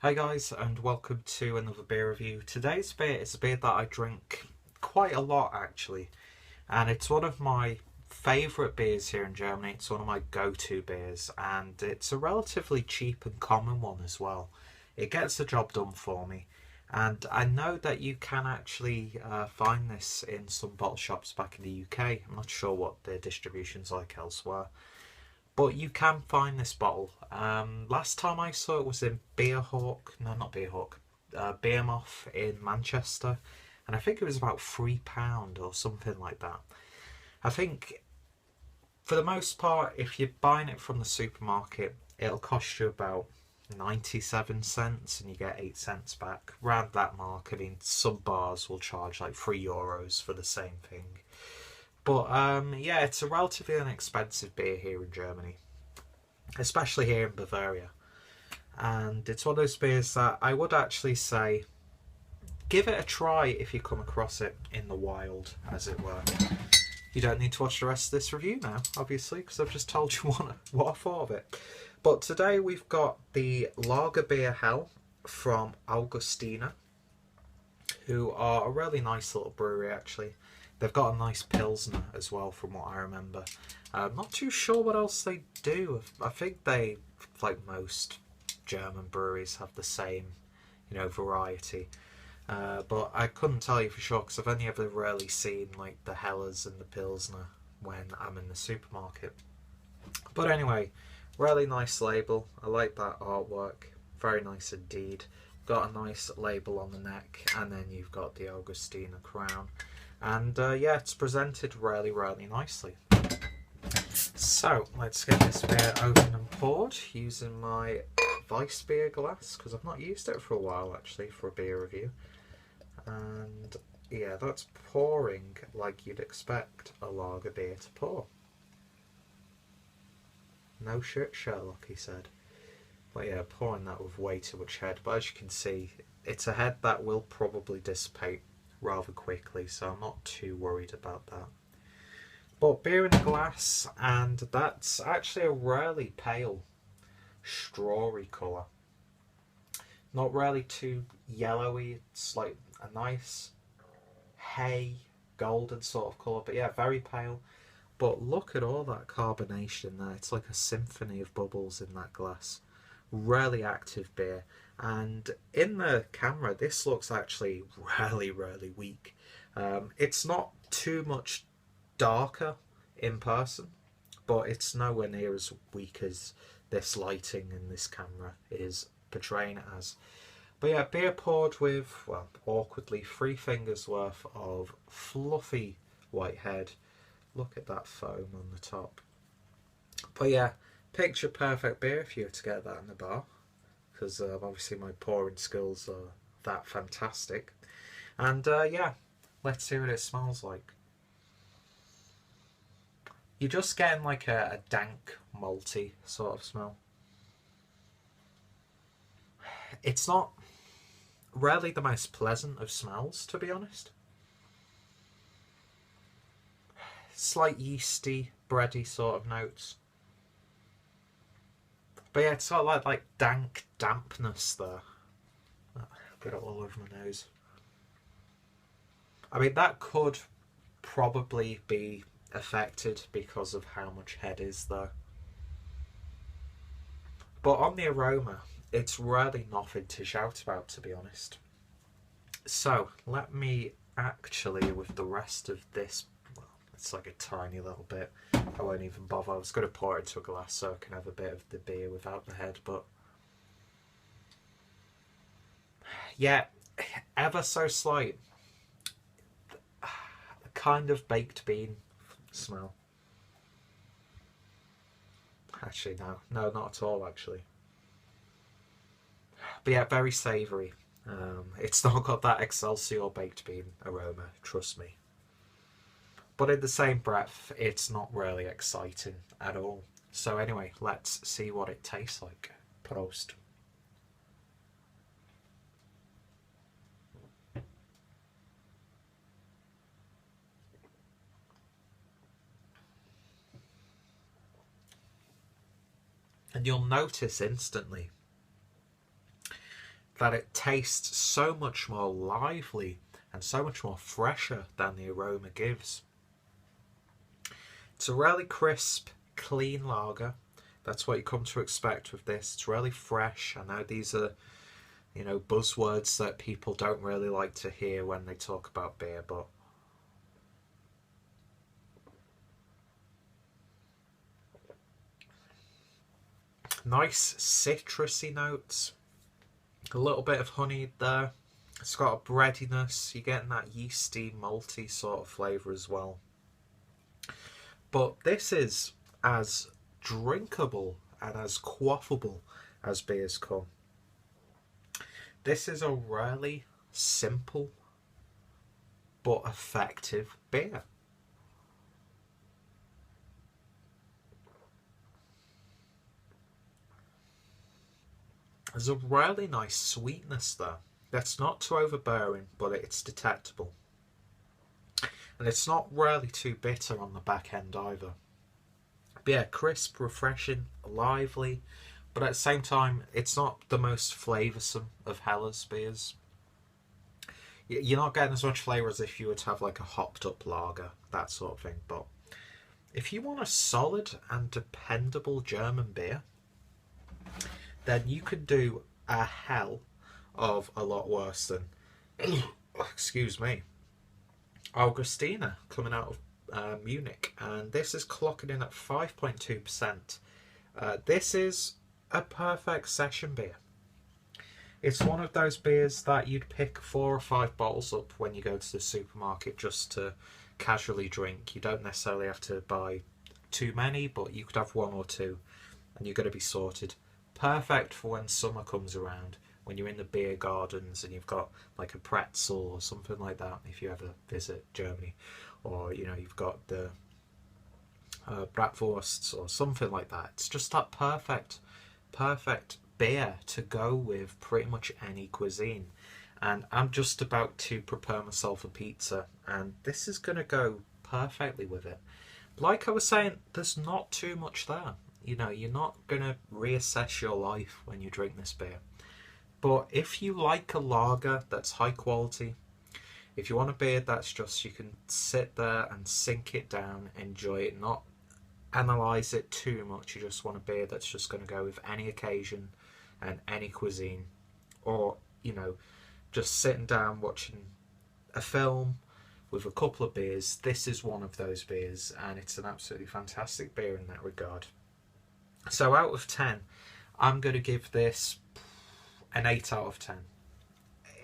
Hey guys, and welcome to another beer review. Today's beer is a beer that I drink quite a lot actually, and it's one of my favourite beers here in Germany. It's one of my go-to beers, and it's a relatively cheap and common one as well. It gets the job done for me, and I know that you can actually find this in some bottle shops back in the UK. I'm not sure what the distribution's like elsewhere. But you can find this bottle. Last time I saw it was in Beerhawk. No, not Beerhawk. Beermoth in Manchester. And I think it was about £3 or something like that. I think for the most part, if you're buying it from the supermarket, it'll cost you about 97 cents and you get 8 cents back. Around that mark. I mean, some bars will charge like €3 for the same thing. But yeah, it's a relatively inexpensive beer here in Germany, especially here in Bavaria. And it's one of those beers that I would actually say give it a try if you come across it in the wild, as it were. You don't need to watch the rest of this review now, obviously, because I've just told you what I thought of it. But today we've got the Lagerbier Hell from Augustiner, who are a really nice little brewery actually. They've got a nice Pilsner as well, from what I remember. I'm not too sure what else they do. I think they, like most German breweries, have the same, variety. But I couldn't tell you for sure because I've only ever really seen like the Hellers and the Pilsner when I'm in the supermarket. But anyway, really nice label. I like that artwork. Very nice indeed. Got a nice label on the neck, and then you've got the Augustiner crown. And yeah, it's presented really, really nicely. So let's get this beer open and poured using my Weiss beer glass, because I've not used it for a while actually for a beer review. And yeah, that's pouring like you'd expect a lager beer to pour. No shit, Sherlock, he said. But yeah, pouring that with way too much head. But as you can see, it's a head that will probably dissipate rather quickly, so I'm not too worried about that. But beer in a glass, and that's actually a really pale strawy colour. Not really too yellowy, it's like a nice hay golden sort of colour, but yeah, very pale. But look at all that carbonation there, it's like a symphony of bubbles in that glass. Really active beer, and in the camera this looks actually really, really weak. It's not too much darker in person, but it's nowhere near as weak as this lighting in this camera is portraying it as. But yeah, beer poured with, well, awkwardly 3 fingers worth of fluffy white head. Look at that foam on the top. But yeah, picture perfect beer if you were to get that in the bar, because obviously my pouring skills are that fantastic. And yeah, let's see what it smells like. You're just getting like a dank, malty sort of smell. It's not really the most pleasant of smells, to be honest. Slight yeasty, bready sort of notes. But yeah, it's sort of like dank dampness there. Get it all over my nose. I mean, that could probably be affected because of how much head is there. But on the aroma, it's really nothing to shout about, to be honest. So let me actually, with the rest of this, well, it's like a tiny little bit. I won't even bother. I was going to pour it into a glass so I can have a bit of the beer without the head, but yeah, ever so slight. A kind of baked bean smell. Actually, no, not at all, actually. But yeah, very savoury. It's not got that Excelsior baked bean aroma, trust me. But in the same breath, it's not really exciting at all. So anyway, let's see what it tastes like. Prost. And you'll notice instantly that it tastes so much more lively and so much more fresher than the aroma gives. It's a really crisp, clean lager. That's what you come to expect with this. It's really fresh. I know these are, you know, buzzwords that people don't really like to hear when they talk about beer, but nice citrusy notes. A little bit of honey there. It's got a breadiness. You're getting that yeasty, malty sort of flavour as well. But this is as drinkable and as quaffable as beers come. This is a really simple but effective beer. There's a really nice sweetness there. That's not too overbearing, but it's detectable. And it's not really too bitter on the back end either. But yeah, crisp, refreshing, lively, but at the same time, it's not the most flavoursome of Hellas beers. You're not getting as much flavour as if you were to have like a hopped up lager, that sort of thing. But if you want a solid and dependable German beer, then you could do a hell of a lot worse than, excuse me, Augustiner coming out of Munich, and this is clocking in at 5.2%. This is a perfect session beer. It's one of those beers that you'd pick 4 or 5 bottles up when you go to the supermarket just to casually drink. You don't necessarily have to buy too many, but you could have 1 or 2 and you're going to be sorted. Perfect for when summer comes around, when you're in the beer gardens and you've got like a pretzel or something like that, if you ever visit Germany, or you know, you've got the bratwursts or something like that. It's just that perfect beer to go with pretty much any cuisine. And I'm just about to prepare myself a pizza, and this is going to go perfectly with it. Like I was saying, there's not too much there. You know, you're not going to reassess your life when you drink this beer. But if you like a lager that's high quality, if you want a beer that's just, you can sit there and sink it down, enjoy it, not analyse it too much. You just want a beer that's just going to go with any occasion and any cuisine. Or, you know, just sitting down watching a film with a couple of beers. This is one of those beers, and it's an absolutely fantastic beer in that regard. So out of 10, I'm going to give this an 8 out of 10.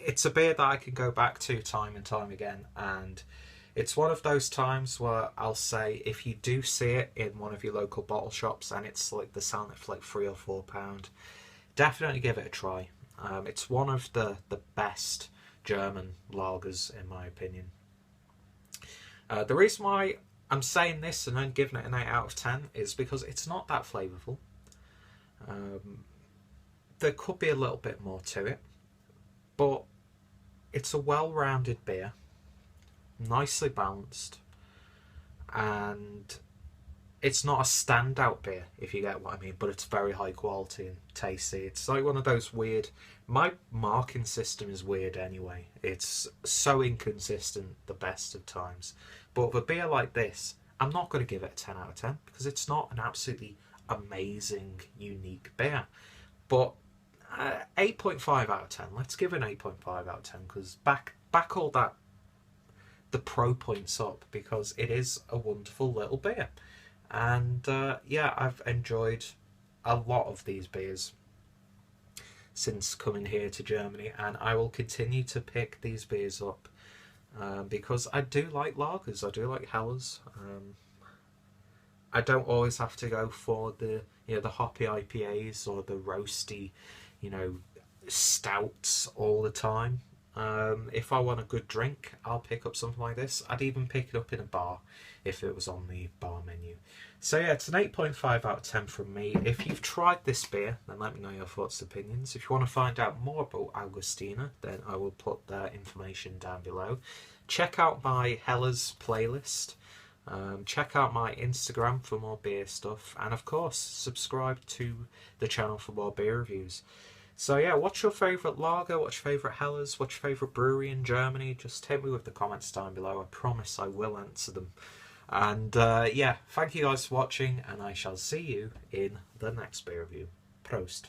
It's a beer that I can go back to time and time again, and it's one of those times where I'll say, if you do see it in one of your local bottle shops and it's like the selling it for like £3 or £4, definitely give it a try. It's one of the best German lagers in my opinion. The reason why I'm saying this and then giving it an 8 out of 10 is because it's not that flavourful. There could be a little bit more to it, but it's a well-rounded beer, nicely balanced, and it's not a standout beer, if you get what I mean, but it's very high quality and tasty. It's like one of those weird, my marking system is weird anyway. It's so inconsistent the best of times. But with a beer like this, I'm not going to give it a 10 out of 10 because it's not an absolutely amazing, unique beer. But 8.5 out of 10. Let's give it an 8.5 out of 10 because back all that, the pro points up, because it is a wonderful little beer. And yeah, I've enjoyed a lot of these beers since coming here to Germany, and I will continue to pick these beers up because I do like lagers, I do like Hellas. I don't always have to go for the, you know, the hoppy IPAs or the roasty, you know, stouts all the time. If I want a good drink, I'll pick up something like this. I'd even pick it up in a bar if it was on the bar menu. So yeah, it's an 8.5 out of 10 from me. If you've tried this beer, then let me know your thoughts and opinions. If you want to find out more about Augustiner, then I will put their information down below. Check out my Hellas playlist. Check out my Instagram for more beer stuff. And of course, subscribe to the channel for more beer reviews. So yeah, what's your favourite lager? What's your favourite helles? What's your favourite brewery in Germany? Just hit me with the comments down below. I promise I will answer them. And yeah, thank you guys for watching, and I shall see you in the next beer review. Prost.